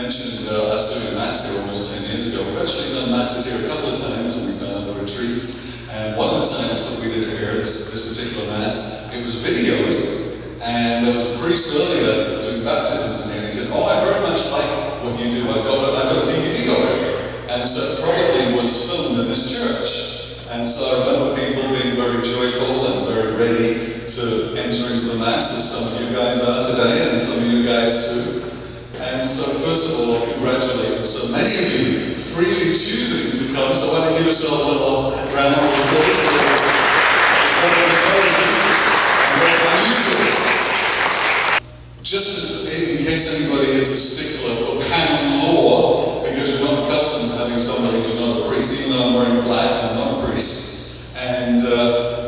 mentioned us doing a mass here almost 10 years ago. We've actually done masses here a couple of times, and we've done other retreats. And one of the times that we did it here, this particular mass, it was videoed, and there was a priest earlier doing baptisms in here, and he said, "Oh, I very much like what you do. I've got a DVD over here." And so it probably was filmed in this church. And so I remember people being very joyful and very ready to enter into the mass, as some of you guys are today, and some of you guys too. And so first of all, I congratulate you. So many of you freely choosing to come, so why don't you give yourself a little round of applause. It's very encouraging and very unusual. Just in case anybody is a stickler for canon law, because you're not accustomed to having somebody who's not a priest, even though I'm wearing black, I'm not a priest. And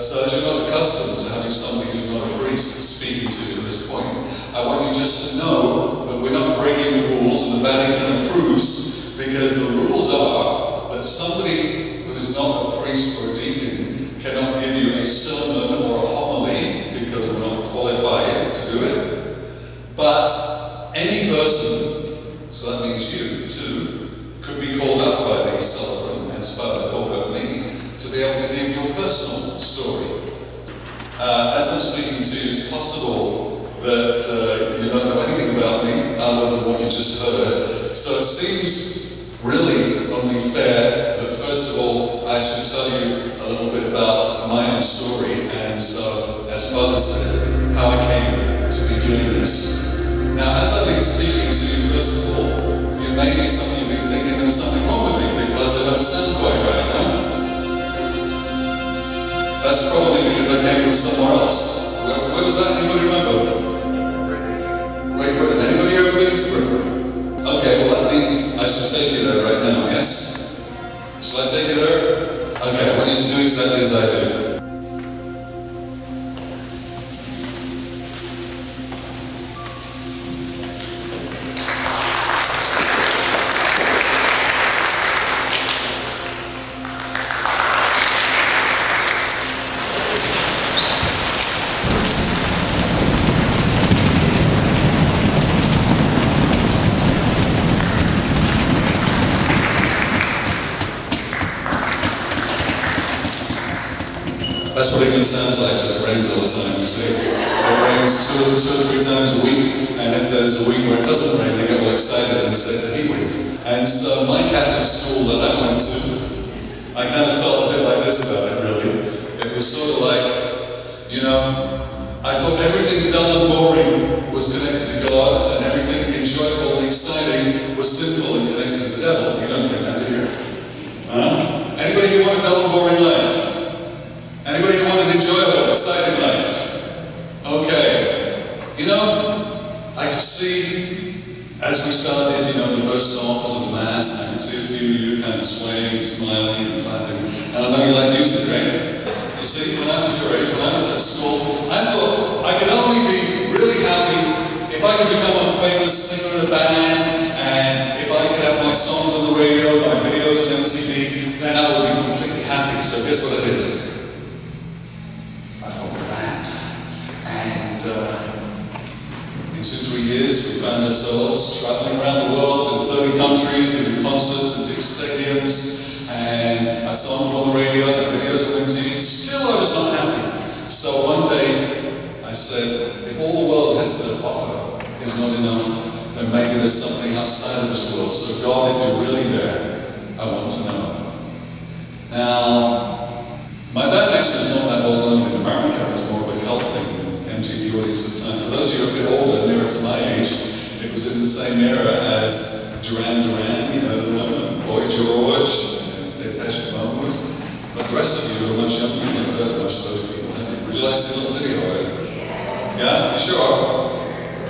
so as you're not accustomed to having somebody who's not a priest speaking to you at this point, I want you just to know that we're not breaking the rules, and the Vatican approves, because the rules are that somebody who is not a priest or a deacon cannot give you a sermon or a homily, because we're not qualified to do it. But any person, so that means you too, could be called up by the celebrant, as Father called up me, to be able to give your personal story. As I'm speaking to you, it's possible that you don't know anything about me other than what you just heard. So it seems really only fair that first of all I should tell you a little bit about my own story, and so, as Father said, how I came to be doing this. Now, as I've been speaking to you, first of all, some of you have been thinking there's something wrong with me because I don't sound quite right, no? That's probably because I came from somewhere else. Where was that? Anybody remember? Great Britain. Anybody ever been to Britain? Okay, well that means I should take you there right now, yes? Shall I take you there? Okay, I want you to do exactly as I do. That's what England sounds like, because it rains all the time, you see. It rains two or three times a week, and if there's a week where it doesn't rain, they get all excited and say it's a heat wave. And so my Catholic school that I went to, I kind of felt a bit like this about it, really. It was sort of like, you know, I thought everything dull and boring was connected to God, and everything enjoyable and exciting was sinful and connected to the devil. You don't think that, do you? Anybody who want a dull and boring life? Anybody who want an enjoyable, exciting life? Okay. You know, I could see, as we started, you know, the first songs of the Mass, and I could see a few of you kind of swaying, smiling, and clapping. And I know you like music, right? You see, when I was your age, when I was at school, I thought I could only be really happy if I could become a famous singer in a band, and if I could have my songs on the radio, my videos on MTV, then I would be completely happy. So guess what I did? In 2-3 years, we found ourselves traveling around the world in 30 countries, giving concerts in big stadiums, and I saw them on the radio, the videos on MTV. Still, I was not happy. So one day, I said, if all the world has to offer is not enough, then maybe there's something outside of this world. So God, if you're really there, I want to know. Now, my band actually is not that well known in America. It was more of a cult thing with MTV audience at the time. For those of you who are a bit older, nearer to my age, it was in the same era as Duran Duran, you know, Boy George, Depeche Mode. But the rest of you who are much younger, you've never heard of most of those people, have you? Would you like to see a little video of it? Yeah? You sure?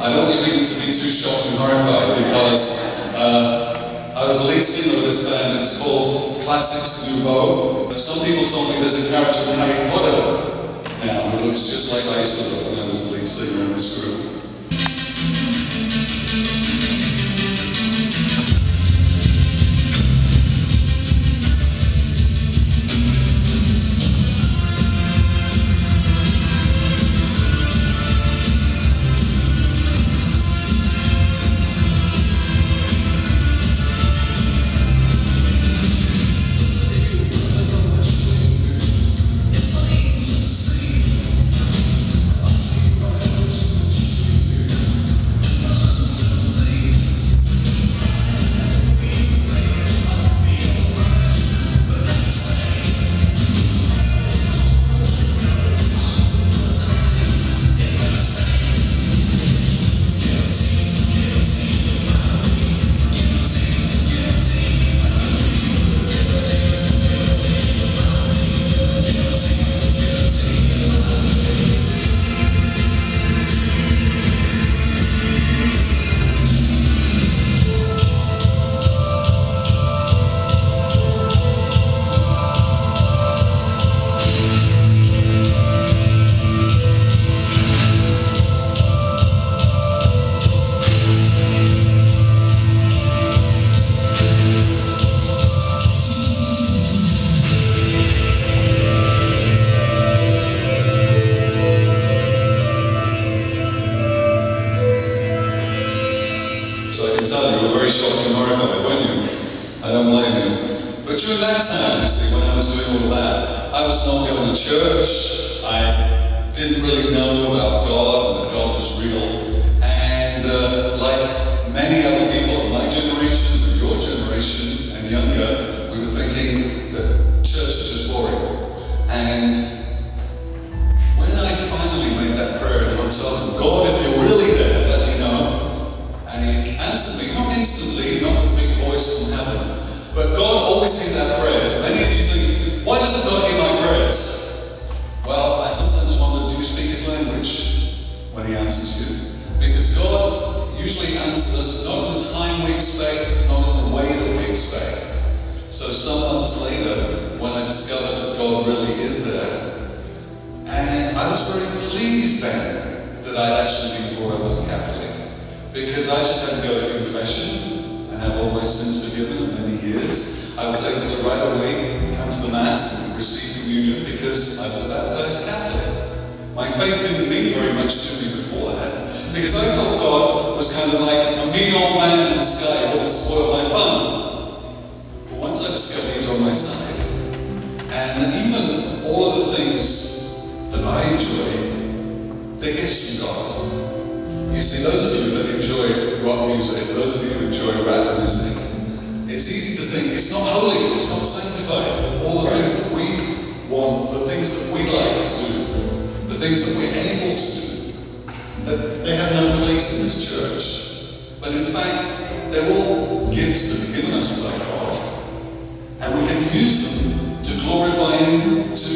I don't want you to be too shocked and horrified, because I was the lead singer of this band. It's called Classics Nouveau. Some people told me there's a character in Harry Potter now who looks just like I used to look when I was the lead singer in this group. can tell you were very shocked and horrified, weren't you? I don't blame you. But during that time, you see, when I was doing all of that, I was not going to church. I didn't really know about God and that God was real. And like many other people of my generation, of your generation and younger, we were thinking that church is just boring. And when I finally made that prayer in a hotel room, God, if you're really there, let me know. And he answered me, not instantly, not with a big voice from heaven, but God always hears our prayers. Many of you think, why doesn't God hear my prayers? Well, I sometimes wonder, do you speak his language when he answers you? Because God usually answers us not in the time we expect, not in the way that we expect. So some months later, when I discovered that God really is there, and I was very pleased then that I'd actually been brought up as a Catholic, because I just had to go to confession, and have all my sins forgiven in many years. I was able to right away come to the Mass and receive communion because I was a baptized Catholic. My faith didn't mean very much to me before that, because I thought God was kind of like a mean old man in the sky who would spoil my fun. But once I discovered he was on my side, and even all of the things that I enjoy, they're gifts from God. You see, those of you that enjoy rock music, those of you who enjoy rap music, it's easy to think it's not holy, it's not sanctified. All the things that we want, the things that we like to do, the things that we're able to do, that they have no place in this church. But in fact, they're all gifts that are given us by God. And we can use them to glorify Him, to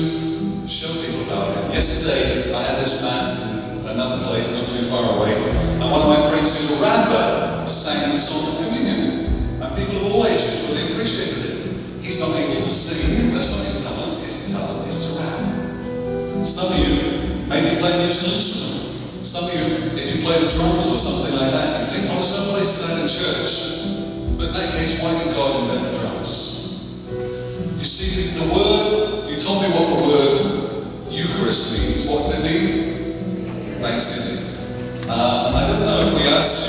show people about Him. Yesterday, I had this Mass another place not too far away, and one of my friends who's a rapper sang the song of communion, and people of all ages really appreciated it. He's not able to sing, that's not his talent is to rap. Some of you maybe play a musical instrument. Some of you, if you play the drums or something like that, you think, oh, there's no place for that in church. But in that case, why did God invent the drums? You see, the word, you told me what the word Eucharist means. What did it mean? Thanksgiving. I don't know if we asked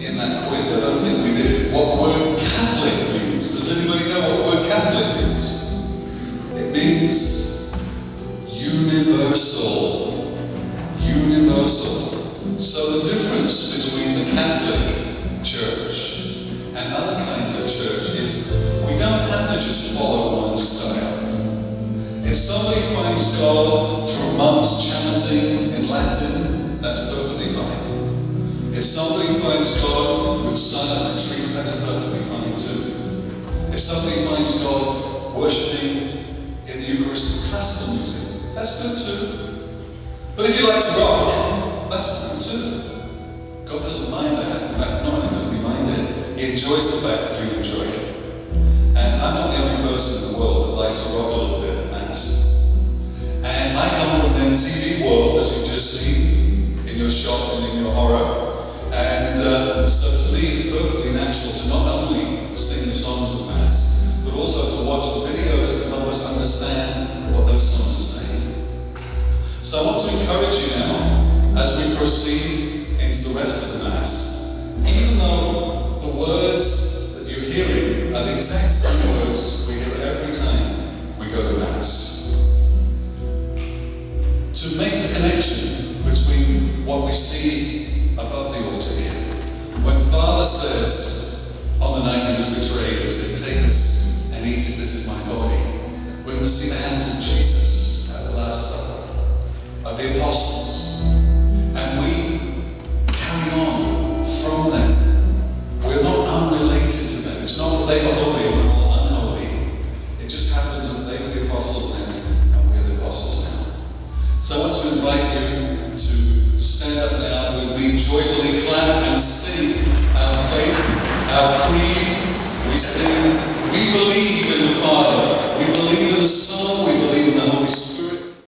you in that quiz, I don't think we did, what the word Catholic means. Does anybody know what the word Catholic means? It means universal. Universal. So the difference between the Catholic Church and other kinds of church is we don't have to just follow one style. If somebody finds God through monks chanting in Latin, that's perfectly fine. If somebody finds God with silent retreats, that's perfectly fine too. If somebody finds God worshipping in the Eucharist with classical music, that's good too. But if you like to rock, that's fine too. God doesn't mind that. In fact, not only does He mind it, He enjoys the fact that you enjoy it. And I'm not the only person in the world that likes to rock a little bit. And I come from an MTV world, as you've just seen, in your shock and in your horror. And so to me it's perfectly natural to not only sing the songs of Mass, but also to watch the videos that help us understand what those songs are saying. So I want to encourage you now, as we proceed into the rest of the Mass, even though the words that you're hearing are the exact same words we hear every time we go to Mass, to make the connection between what we see above the altar here. When Father says, on the night He was betrayed, He said, take this and eat it, this is my body. We're going to see the hands of Jesus at the Last Supper, of the apostles. And we carry on from them. We're not unrelated to them. It's not that they were holy and we're all unholy. It just happens that they were the apostles then and we're the apostles now. So I want to invite you to stand up now with me, joyfully clap and sing our faith, our creed. We sing, we believe in the Father, we believe in the Son, we believe in the